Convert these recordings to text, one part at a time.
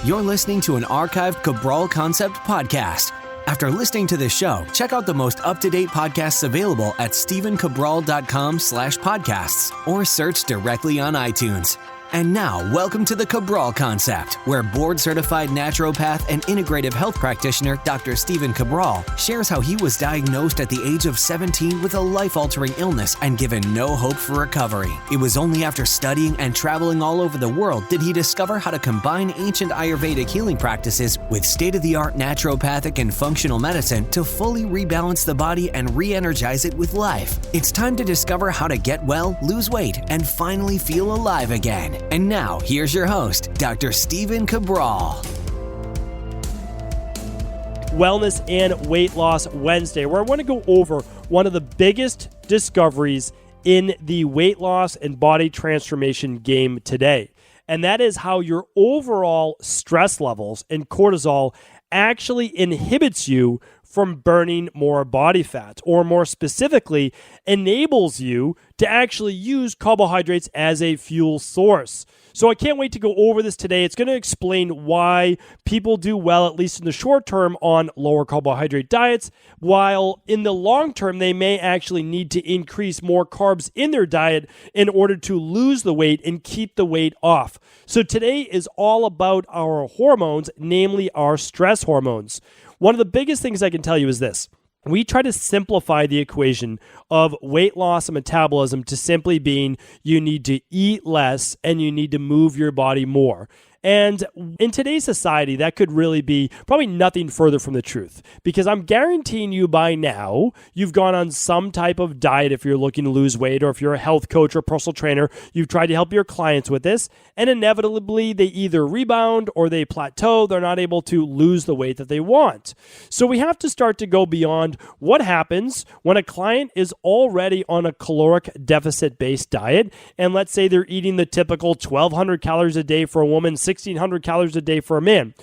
You're listening to an archived Cabral Concept podcast. After listening to this show, check out the most up-to-date podcasts available at stephencabral.com/podcasts or search directly on iTunes. And now, welcome to the Cabral Concept, where board-certified naturopath and integrative health practitioner Dr. Stephen Cabral shares how he was diagnosed at the age of 17 with a life-altering illness and given no hope for recovery. It was only after studying and traveling all over the world did he discover how to combine ancient Ayurvedic healing practices with state-of-the-art naturopathic and functional medicine to fully rebalance the body and re-energize it with life. It's time to discover how to get well, lose weight, and finally feel alive again. And now, here's your host, Dr. Stephen Cabral. Wellness and Weight Loss Wednesday, where I want to go over one of the biggest discoveries in the weight loss and body transformation game today. And that is how your overall stress levels and cortisol actually inhibits you from burning more body fat, or more specifically, enables you to actually use carbohydrates as a fuel source. So I can't wait to go over this today. It's going to explain why people do well, at least in the short term, on lower carbohydrate diets, while in the long term, they may actually need to increase more carbs in their diet in order to lose the weight and keep the weight off. So today is all about our hormones, namely our stress hormones. One of the biggest things I can tell you is this. We try to simplify the equation of weight loss and metabolism to simply being you need to eat less and you need to move your body more. And in today's society, that could really be probably nothing further from the truth, because I'm guaranteeing you by now, you've gone on some type of diet if you're looking to lose weight, or if you're a health coach or personal trainer, you've tried to help your clients with this, and inevitably they either rebound or they plateau. They're not able to lose the weight that they want. So we have to start to go beyond what happens when a client is already on a caloric deficit-based diet, and let's say they're eating the typical 1,200 calories a day for a woman, 1,600 calories a day for a man.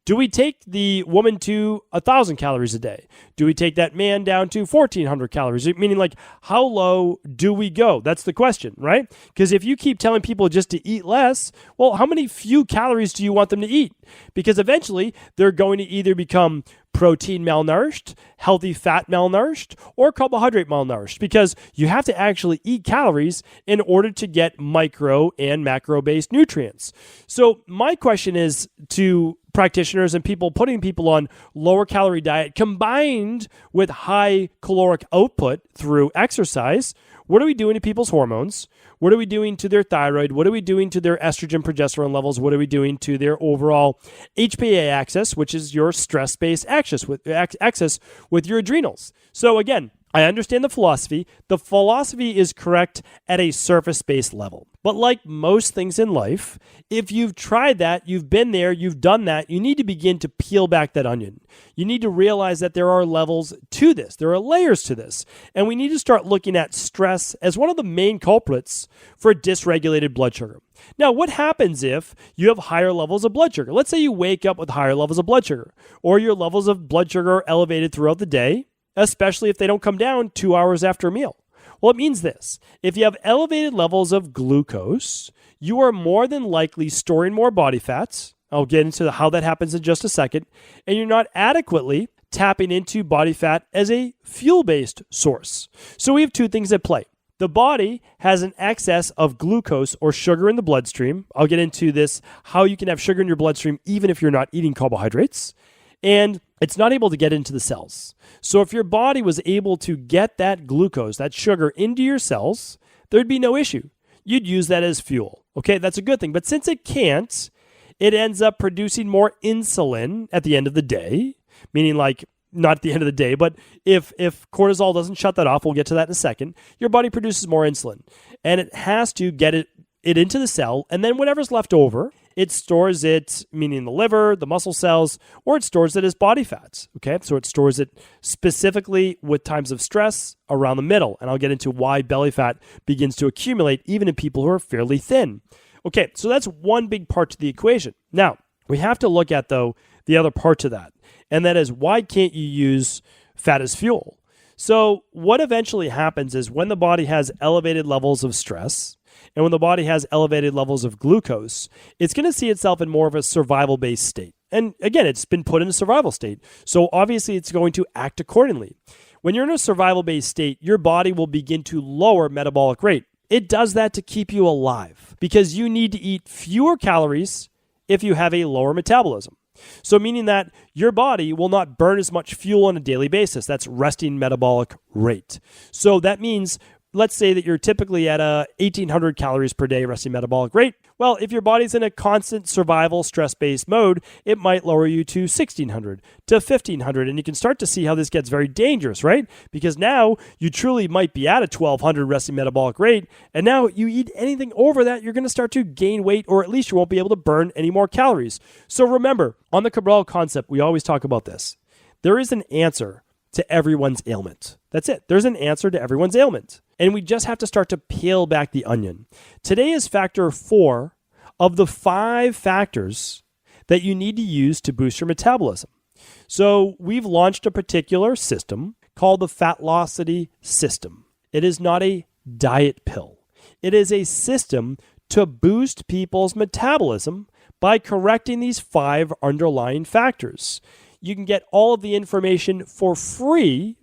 Do we take the woman to 1,000 calories a day? Do we take that man down to 1,400 calories? Meaning, like, how low do we go? That's the question, right? Because if you keep telling people just to eat less, well, how many few calories do you want them to eat? Because eventually they're going to either become protein malnourished, healthy fat malnourished, or carbohydrate malnourished, because you have to actually eat calories in order to get micro and macro-based nutrients. So my question is to practitioners and people putting people on lower calorie diet combined with high caloric output through exercise, what are we doing to people's hormones? What are we doing to their thyroid? What are we doing to their estrogen progesterone levels? What are we doing to their overall HPA axis, which is your stress-based axis with your adrenals? So again, I understand the philosophy. The philosophy is correct at a surface-based level. But like most things in life, if you've tried that, you've been there, you've done that, you need to begin to peel back that onion. You need to realize that there are levels to this. There are layers to this. And we need to start looking at stress as one of the main culprits for dysregulated blood sugar. Now, what happens if you have higher levels of blood sugar? Let's say you wake up with higher levels of blood sugar, or your levels of blood sugar are elevated throughout the day, especially if they don't come down 2 hours after a meal. Well, it means this. If you have elevated levels of glucose, you are more than likely storing more body fats. I'll get into how that happens in just a second. And you're not adequately tapping into body fat as a fuel-based source. So we have two things at play. The body has an excess of glucose or sugar in the bloodstream. I'll get into this, how you can have sugar in your bloodstream even if you're not eating carbohydrates. And it's not able to get into the cells. So if your body was able to get that glucose, that sugar, into your cells, there'd be no issue. You'd use that as fuel. Okay, that's a good thing. But since it can't, it ends up producing more insulin at the end of the day, meaning like not at the end of the day, but if cortisol doesn't shut that off, we'll get to that in a second, your body produces more insulin. And it has to get it into the cell, and then whatever's left over, it stores it, meaning the liver, the muscle cells, or it stores it as body fats, okay? So it stores it specifically with times of stress around the middle, and I'll get into why belly fat begins to accumulate even in people who are fairly thin. Okay, so that's one big part to the equation. Now, we have to look at, though, the other part to that, and that is, why can't you use fat as fuel? So what eventually happens is when the body has elevated levels of stress, And when the body has elevated levels of glucose, it's going to see itself in more of a survival-based state. And again, it's been put in a survival state. So obviously it's going to act accordingly. When you're in a survival-based state, your body will begin to lower metabolic rate. It does that to keep you alive because you need to eat fewer calories if you have a lower metabolism. So meaning that your body will not burn as much fuel on a daily basis. That's resting metabolic rate. So that means, let's say that you're typically at a 1,800 calories per day resting metabolic rate. Well, if your body's in a constant survival stress-based mode, it might lower you to 1,600 to 1,500. And you can start to see how this gets very dangerous, right? Because now you truly might be at a 1,200 resting metabolic rate. And now you eat anything over that, you're going to start to gain weight, or at least you won't be able to burn any more calories. So remember, on the Cabral concept, we always talk about this. There is an answer to everyone's ailment. That's it. There's an answer to everyone's ailment. And we just have to start to peel back the onion. Today is factor 4 of the 5 factors that you need to use to boost your metabolism. So we've launched a particular system called the Fatlocity system. It is not a diet pill. It is a system to boost people's metabolism by correcting these 5 underlying factors. You can get all of the information for free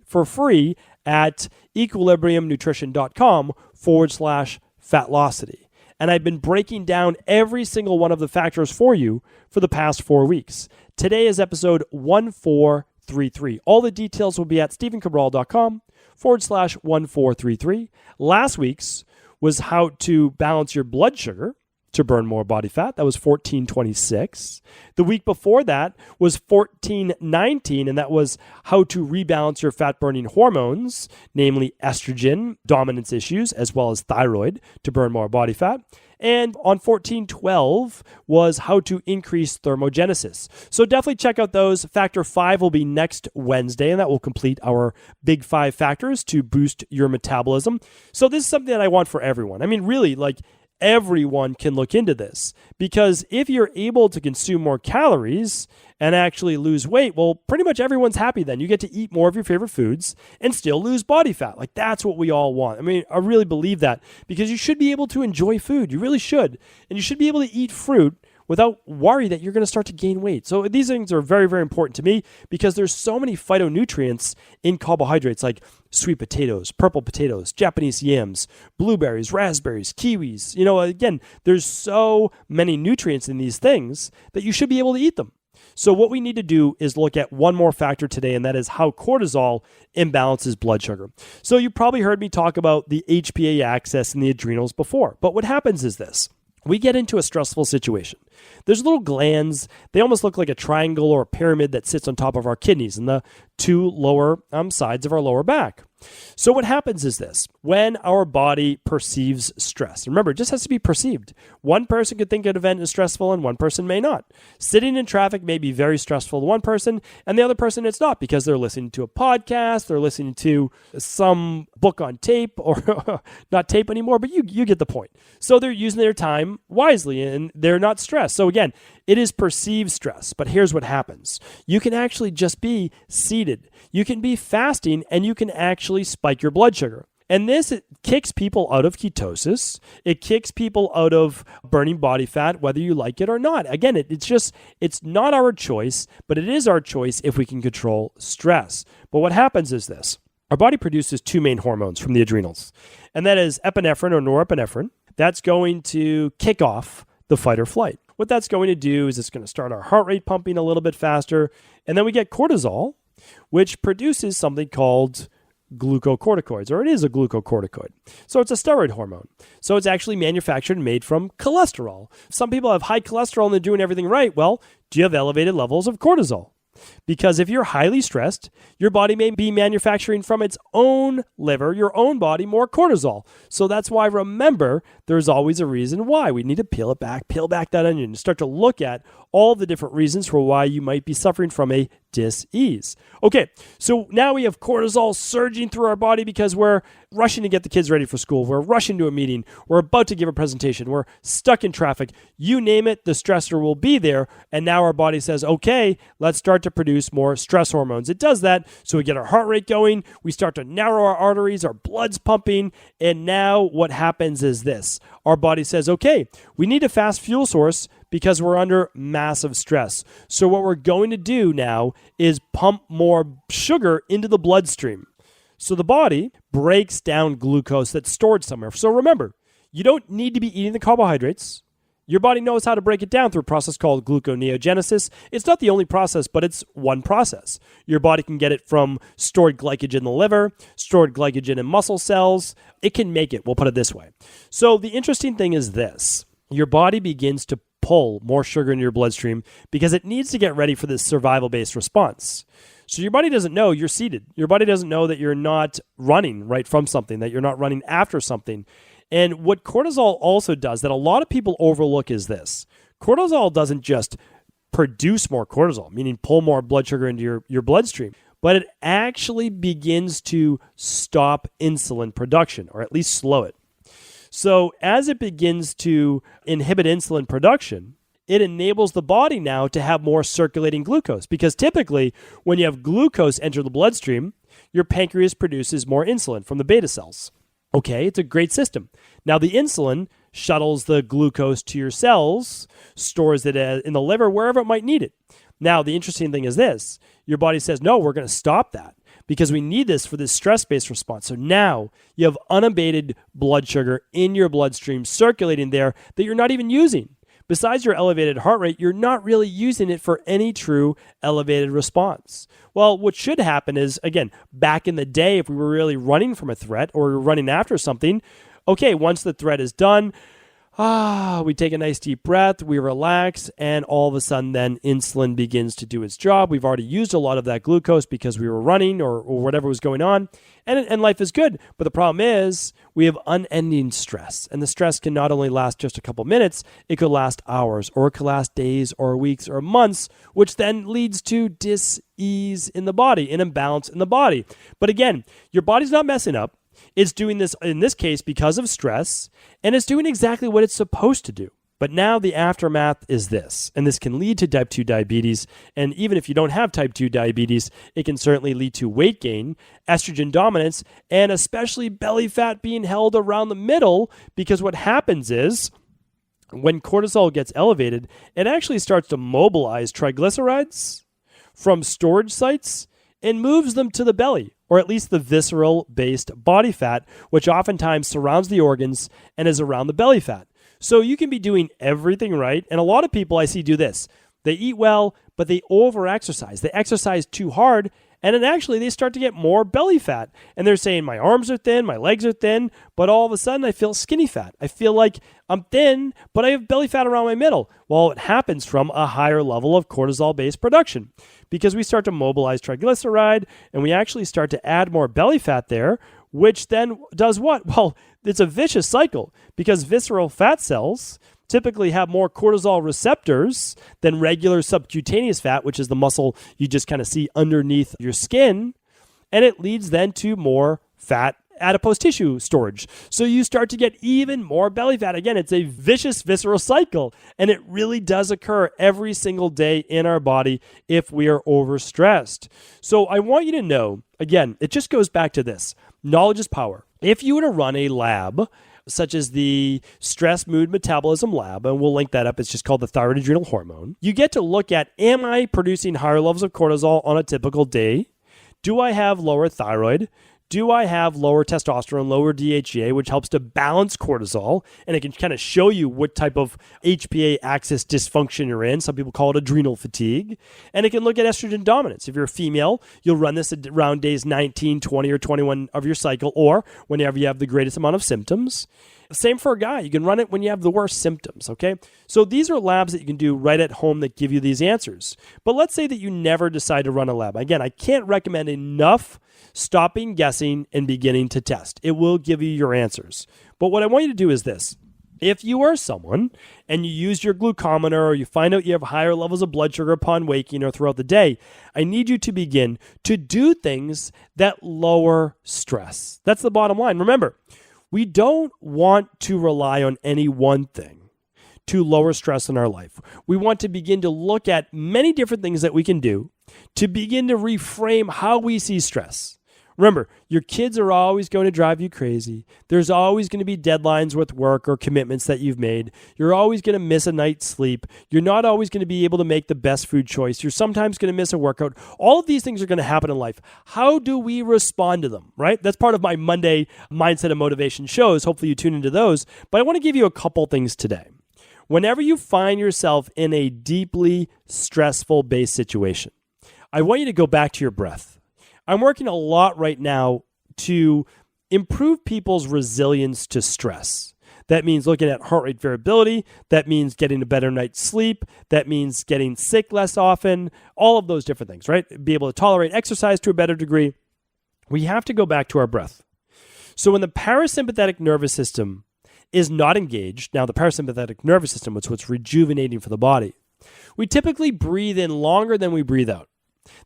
at equilibriumnutrition.com/Fatlocity. And I've been breaking down every single one of the factors for you for the past 4 weeks. Today is episode 1433. All the details will be at stephencabral.com/1433. Last week's was how to balance your blood sugar to burn more body fat. That was 1426. The week before that was 1419, and that was how to rebalance your fat-burning hormones, namely estrogen dominance issues, as well as thyroid, to burn more body fat. And on 1412 was how to increase thermogenesis. So definitely check out those. Factor 5 will be next Wednesday, and that will complete our big 5 factors to boost your metabolism. So this is something that I want for everyone. I mean, really, everyone can look into this, because if you're able to consume more calories and actually lose weight, well, pretty much everyone's happy then. You get to eat more of your favorite foods and still lose body fat. That's what we all want. I mean, I really believe that, because you should be able to enjoy food. You really should. And you should be able to eat fruit without worry that you're going to start to gain weight. So these things are very, very important to me, because there's so many phytonutrients in carbohydrates, like sweet potatoes, purple potatoes, Japanese yams, blueberries, raspberries, kiwis. Again, there's so many nutrients in these things that you should be able to eat them. So what we need to do is look at one more factor today, and that is how cortisol imbalances blood sugar. So you probably heard me talk about the HPA axis and the adrenals before, but what happens is this. We get into a stressful situation. There's little glands. They almost look like a triangle or a pyramid that sits on top of our kidneys and the 2 lower sides of our lower back. So what happens is this. When our body perceives stress, remember, it just has to be perceived. One person could think an event is stressful and one person may not. Sitting in traffic may be very stressful to one person, and the other person it's not, because they're listening to a podcast, they're listening to some book on tape, or not tape anymore, but you get the point. So they're using their time wisely and they're not stressed. So again, it is perceived stress, but here's what happens. You can actually just be seated. You can be fasting, and you can actually spike your blood sugar. And this, it kicks people out of ketosis. It kicks people out of burning body fat, whether you like it or not. Again, it's not our choice, but it is our choice if we can control stress. But what happens is this. Our body produces 2 main hormones from the adrenals, and that is epinephrine or norepinephrine. That's going to kick off the fight or flight. What that's going to do is it's going to start our heart rate pumping a little bit faster, and then we get cortisol, which produces something called glucocorticoids, or it is a glucocorticoid. So it's a steroid hormone. So it's actually manufactured and made from cholesterol. Some people have high cholesterol and they're doing everything right. Well, do you have elevated levels of cortisol? Because if you're highly stressed, your body may be manufacturing from its own liver, your own body, more cortisol. So that's why, remember, there's always a reason why. We need to peel back that onion, and start to look at all the different reasons for why you might be suffering from a dis-ease. Okay, so now we have cortisol surging through our body because we're rushing to get the kids ready for school. We're rushing to a meeting. We're about to give a presentation. We're stuck in traffic. You name it, the stressor will be there. And now our body says, okay, let's start to produce more stress hormones. It does that, so we get our heart rate going. We start to narrow our arteries. Our blood's pumping. And now what happens is this. Our body says, okay, we need a fast fuel source because we're under massive stress. So what we're going to do now is pump more sugar into the bloodstream. So the body breaks down glucose that's stored somewhere. So remember, you don't need to be eating the carbohydrates. Your body knows how to break it down through a process called gluconeogenesis. It's not the only process, but it's one process. Your body can get it from stored glycogen in the liver, stored glycogen in muscle cells. It can make it, we'll put it this way. So the interesting thing is this. Your body begins to pull more sugar into your bloodstream because it needs to get ready for this survival-based response. So your body doesn't know you're seated. Your body doesn't know that you're not running right from something, that you're not running after something. And what cortisol also does that a lot of people overlook is this. Cortisol doesn't just produce more cortisol, meaning pull more blood sugar into your bloodstream, but it actually begins to stop insulin production, or at least slow it. So as it begins to inhibit insulin production, it enables the body now to have more circulating glucose, because typically when you have glucose enter the bloodstream, your pancreas produces more insulin from the beta cells. Okay, it's a great system. Now the insulin shuttles the glucose to your cells, stores it in the liver, wherever it might need it. Now the interesting thing is this, your body says, no, we're going to stop that because we need this for this stress-based response. So now you have unabated blood sugar in your bloodstream circulating there that you're not even using. Besides your elevated heart rate, you're not really using it for any true elevated response. Well, what should happen is, again, back in the day, if we were really running from a threat or we were running after something, okay, once the threat is done, we take a nice deep breath, we relax, and all of a sudden then insulin begins to do its job. We've already used a lot of that glucose because we were running or whatever was going on, and life is good. But the problem is we have unending stress, and the stress can not only last just a couple minutes, it could last hours, or it could last days or weeks or months, which then leads to dis-ease in the body, an imbalance in the body. But again, your body's not messing up. It's doing this, in this case, because of stress, and it's doing exactly what it's supposed to do. But now the aftermath is this, and this can lead to type 2 diabetes, and even if you don't have type 2 diabetes, it can certainly lead to weight gain, estrogen dominance, and especially belly fat being held around the middle, because what happens is, when cortisol gets elevated, it actually starts to mobilize triglycerides from storage sites and moves them to the belly, or at least the visceral-based body fat, which oftentimes surrounds the organs and is around the belly fat. So you can be doing everything right, and a lot of people I see do this. They eat well, but they over-exercise. They exercise too hard, and then actually they start to get more belly fat. And they're saying, my arms are thin, my legs are thin, but all of a sudden I feel skinny fat. I feel like I'm thin, but I have belly fat around my middle. Well, it happens from a higher level of cortisol-based production because we start to mobilize triglyceride, and we actually start to add more belly fat there, which then does what? Well, it's a vicious cycle because visceral fat cells typically have more cortisol receptors than regular subcutaneous fat, which is the muscle you just kind of see underneath your skin. And it leads then to more fat adipose tissue storage. So you start to get even more belly fat. Again, it's a vicious visceral cycle, and it really does occur every single day in our body if we are overstressed. So I want you to know, again, it just goes back to this. Knowledge is power. If you were to run a lab such as the stress mood metabolism lab, and we'll link that up. It's just called the thyroid adrenal hormone. You get to look at, am I producing higher levels of cortisol on a typical day? Do I have lower thyroid? Do I have lower testosterone, lower DHEA, which helps to balance cortisol? And it can kind of show you what type of HPA axis dysfunction you're in. Some people call it adrenal fatigue. And it can look at estrogen dominance. If you're a female, you'll run this around days 19, 20, or 21 of your cycle, or whenever you have the greatest amount of symptoms. Same for a guy. You can run it when you have the worst symptoms, okay? So these are labs that you can do right at home that give you these answers. But let's say that you never decide to run a lab. Again, I can't recommend enough stopping guessing and beginning to test. It will give you your answers. But what I want you to do is this. If you are someone and you use your glucometer or you find out you have higher levels of blood sugar upon waking or throughout the day, I need you to begin to do things that lower stress. That's the bottom line. Remember, we don't want to rely on any one thing to lower stress in our life. We want to begin to look at many different things that we can do to begin to reframe how we see stress. Remember, your kids are always going to drive you crazy. There's always going to be deadlines with work or commitments that you've made. You're always going to miss a night's sleep. You're not always going to be able to make the best food choice. You're sometimes going to miss a workout. All of these things are going to happen in life. How do we respond to them, right? That's part of my Monday Mindset and Motivation shows. Hopefully you tune into those. But I want to give you a couple things today. Whenever you find yourself in a deeply stressful based situation, I want you to go back to your breath. I'm working a lot right now to improve people's resilience to stress. That means looking at heart rate variability. That means getting a better night's sleep. That means getting sick less often. All of those different things, right? Be able to tolerate exercise to a better degree. We have to go back to our breath. So when the parasympathetic nervous system is not engaged, now the parasympathetic nervous system is what's rejuvenating for the body. We typically breathe in longer than we breathe out.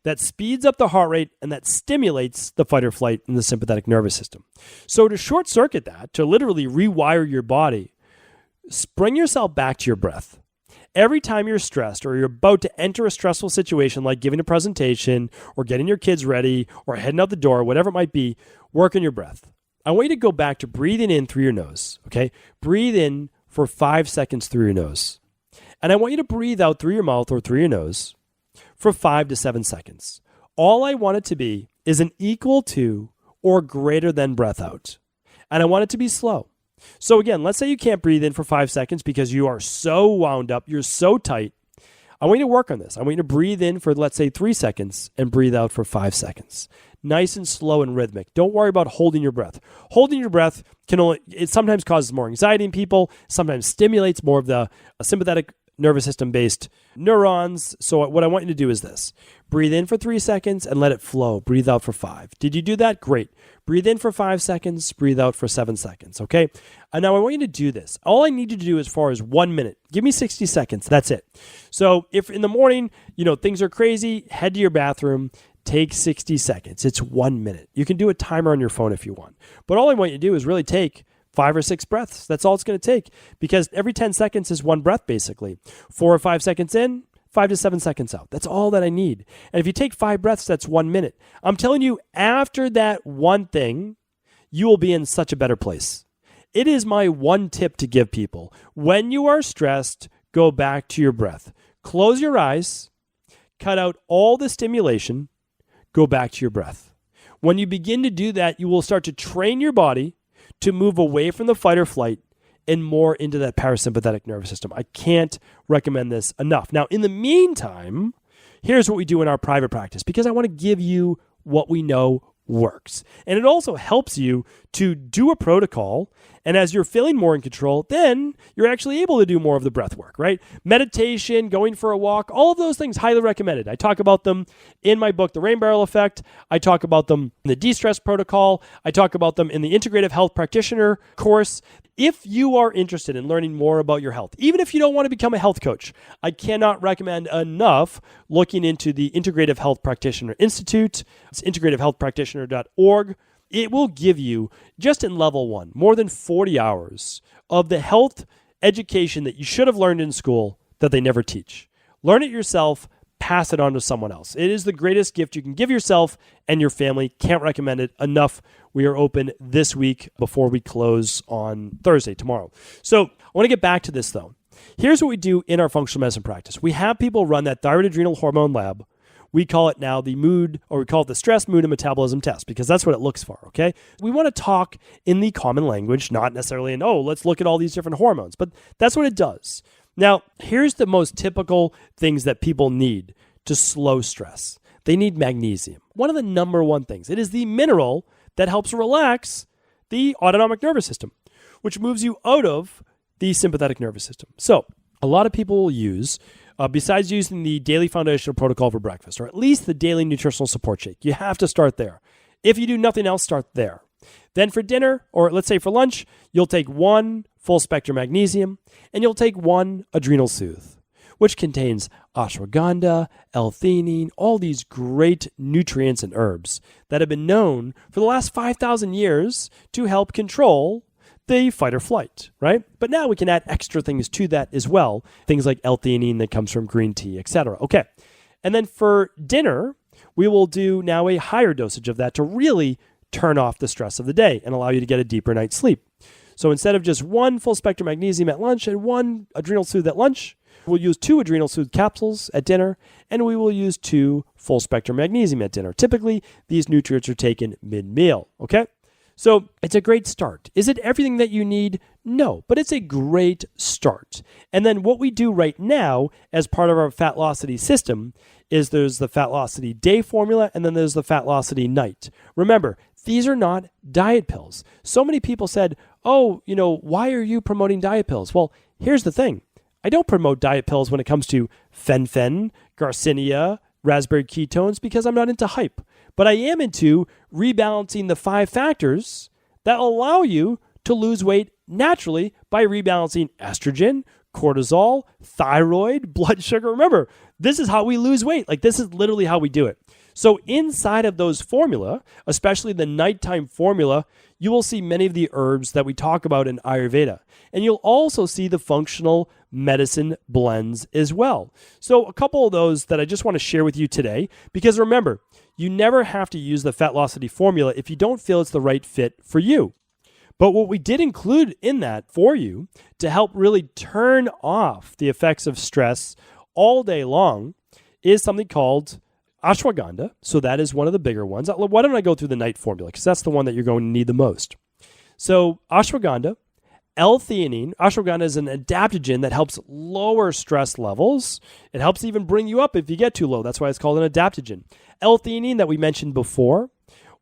That speeds up the heart rate and that stimulates the fight or flight in the sympathetic nervous system. So to short circuit that, to literally rewire your body, bring yourself back to your breath. Every time you're stressed or you're about to enter a stressful situation like giving a presentation or getting your kids ready or heading out the door, whatever it might be, work on your breath. I want you to go back to breathing in through your nose, okay? Breathe in for 5 seconds through your nose. And I want you to breathe out through your mouth or through your nose for 5 to 7 seconds. All I want it to be is an equal to or greater than breath out. And I want it to be slow. So again, let's say you can't breathe in for 5 seconds because you are so wound up, you're so tight. I want you to work on this. I want you to breathe in for, let's say, 3 seconds and breathe out for 5 seconds. Nice and slow and rhythmic. Don't worry about holding your breath. Holding your breath it sometimes causes more anxiety in people, sometimes stimulates more of the sympathetic nervous system-based neurons. So what I want you to do is this. Breathe in for 3 seconds and let it flow. Breathe out for 5. Did you do that? Great. Breathe in for 5 seconds. Breathe out for 7 seconds, okay? And now I want you to do this. All I need you to do as far as 1 minute. Give me 60 seconds. That's it. So if in the morning, things are crazy, head to your bathroom, take 60 seconds. It's 1 minute. You can do a timer on your phone if you want. But all I want you to do is really take 5 or 6 breaths. That's all it's going to take because every 10 seconds is one breath basically. 4 or 5 seconds in, 5 to 7 seconds out. That's all that I need. And if you take 5 breaths, that's 1 minute. I'm telling you, after that one thing, you will be in such a better place. It is my one tip to give people. When you are stressed, go back to your breath. Close your eyes, cut out all the stimulation, go back to your breath. When you begin to do that, you will start to train your body to move away from the fight or flight and more into that parasympathetic nervous system. I can't recommend this enough. Now, in the meantime, here's what we do in our private practice because I want to give you what we know works. And it also helps you to do a protocol. And as you're feeling more in control, then you're actually able to do more of the breath work, right? Meditation, going for a walk, all of those things highly recommended. I talk about them in my book, The Rain Barrel Effect. I talk about them in the De-Stress Protocol. I talk about them in the Integrative Health Practitioner course. If you are interested in learning more about your health, even if you don't want to become a health coach, I cannot recommend enough looking into the Integrative Health Practitioner Institute. It's integrativehealthpractitioner.org. It will give you, just in level 1, more than 40 hours of the health education that you should have learned in school that they never teach. Learn it yourself, pass it on to someone else. It is the greatest gift you can give yourself and your family. Can't recommend it enough. We are open this week before we close on Thursday, tomorrow. So I want to get back to this though. Here's what we do in our functional medicine practice. We have people run that thyroid adrenal hormone lab. We call it now the mood, or we call it the stress, mood, and metabolism test because that's what it looks for, okay? We want to talk in the common language, not necessarily in, let's look at all these different hormones, but that's what it does. Now, here's the most typical things that people need to slow stress. They need magnesium. One of the number one things. It is the mineral that helps relax the autonomic nervous system, which moves you out of the sympathetic nervous system. So a lot of people will use, besides using the daily foundational protocol for breakfast, or at least the daily nutritional support shake, you have to start there. If you do nothing else, start there. Then for dinner, or let's say for lunch, you'll take 1 full spectrum magnesium, and you'll take 1 adrenal soothe, which contains ashwagandha, L-theanine, all these great nutrients and herbs that have been known for the last 5,000 years to help control the fight or flight, right? But now we can add extra things to that as well, things like L-theanine that comes from green tea, etc. Okay, and then for dinner, we will do now a higher dosage of that to really turn off the stress of the day and allow you to get a deeper night's sleep. So instead of just 1 full spectrum magnesium at lunch and 1 adrenal soothe at lunch, we'll use 2 adrenal soothe capsules at dinner, and we will use 2 full spectrum magnesium at dinner. Typically, these nutrients are taken mid-meal, okay? So it's a great start. Is it everything that you need? No, but it's a great start. And then what we do right now as part of our Fatlocity system is there's the Fatlocity day formula, and then there's the Fatlocity night. Remember, these are not diet pills. So many people said, oh, why are you promoting diet pills? Well, here's the thing. I don't promote diet pills when it comes to fen-phen, Garcinia, raspberry ketones, because I'm not into hype. But I am into rebalancing the 5 factors that allow you to lose weight naturally by rebalancing estrogen, cortisol, thyroid, blood sugar. Remember, this is how we lose weight. Like, this is literally how we do it. So inside of those formula, especially the nighttime formula, you will see many of the herbs that we talk about in Ayurveda. And you'll also see the functional medicine blends as well. So a couple of those that I just want to share with you today, because remember, you never have to use the Fatlocity formula if you don't feel it's the right fit for you. But what we did include in that for you to help really turn off the effects of stress all day long is something called ashwagandha. So that is one of the bigger ones. Why don't I go through the night formula? Because that's the one that you're going to need the most. So ashwagandha, L-theanine. Ashwagandha is an adaptogen that helps lower stress levels. It helps even bring you up if you get too low. That's why it's called an adaptogen. L-theanine that we mentioned before.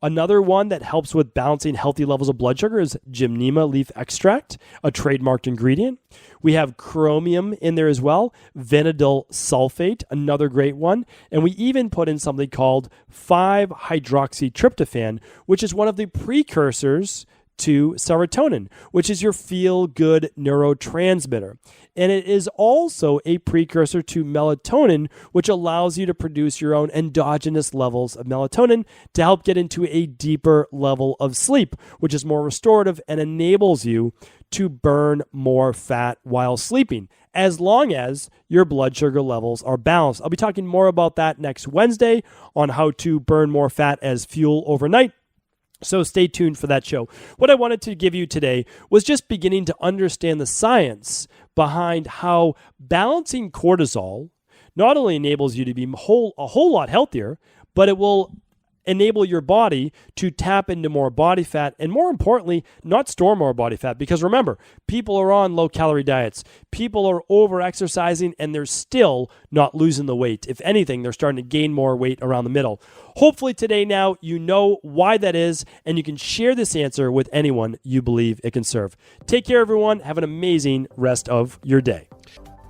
Another one that helps with balancing healthy levels of blood sugar is gymnema leaf extract, a trademarked ingredient. We have chromium in there as well, vanadyl sulfate, another great one. And we even put in something called 5-hydroxytryptophan, which is one of the precursors to serotonin, which is your feel-good neurotransmitter. And it is also a precursor to melatonin, which allows you to produce your own endogenous levels of melatonin to help get into a deeper level of sleep, which is more restorative and enables you to burn more fat while sleeping, as long as your blood sugar levels are balanced. I'll be talking more about that next Wednesday on how to burn more fat as fuel overnight. So stay tuned for that show. What I wanted to give you today was just beginning to understand the science behind how balancing cortisol not only enables you to be a whole lot healthier, but it will enable your body to tap into more body fat and, more importantly, not store more body fat. Because remember, people are on low-calorie diets. People are over-exercising, and they're still not losing the weight. If anything, they're starting to gain more weight around the middle. Hopefully today now you know why that is, and you can share this answer with anyone you believe it can serve. Take care, everyone. Have an amazing rest of your day.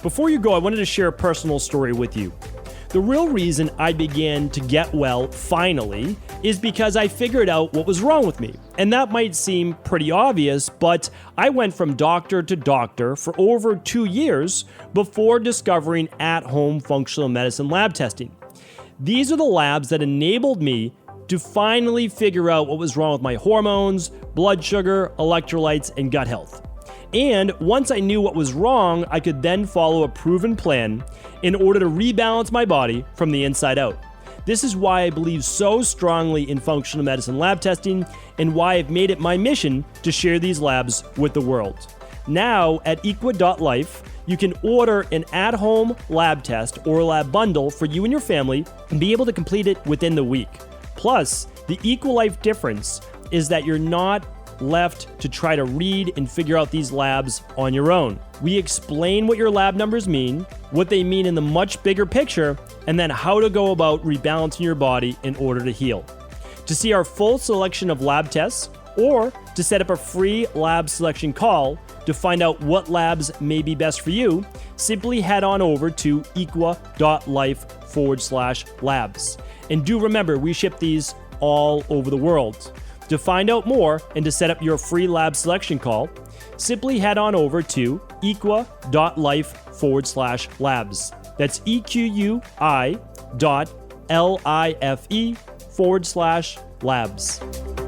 Before you go, I wanted to share a personal story with you. The real reason I began to get well finally is because I figured out what was wrong with me. And that might seem pretty obvious, but I went from doctor to doctor for over 2 years before discovering at-home functional medicine lab testing. These are the labs that enabled me to finally figure out what was wrong with my hormones, blood sugar, electrolytes, and gut health. And once I knew what was wrong, I could then follow a proven plan in order to rebalance my body from the inside out. This is why I believe so strongly in functional medicine lab testing and why I've made it my mission to share these labs with the world. Now at equa.life, you can order an at-home lab test or lab bundle for you and your family and be able to complete it within the week. Plus, the EquaLife difference is that you're not left to try to read and figure out these labs on your own. We explain what your lab numbers mean, what they mean in the much bigger picture, and then how to go about rebalancing your body in order to heal. To see our full selection of lab tests, or to set up a free lab selection call to find out what labs may be best for you, simply head on over to equa.life/labs. And do remember, we ship these all over the world. To find out more and to set up your free lab selection call, simply head on over to equi.life/labs. That's EQUI.LIFE/labs.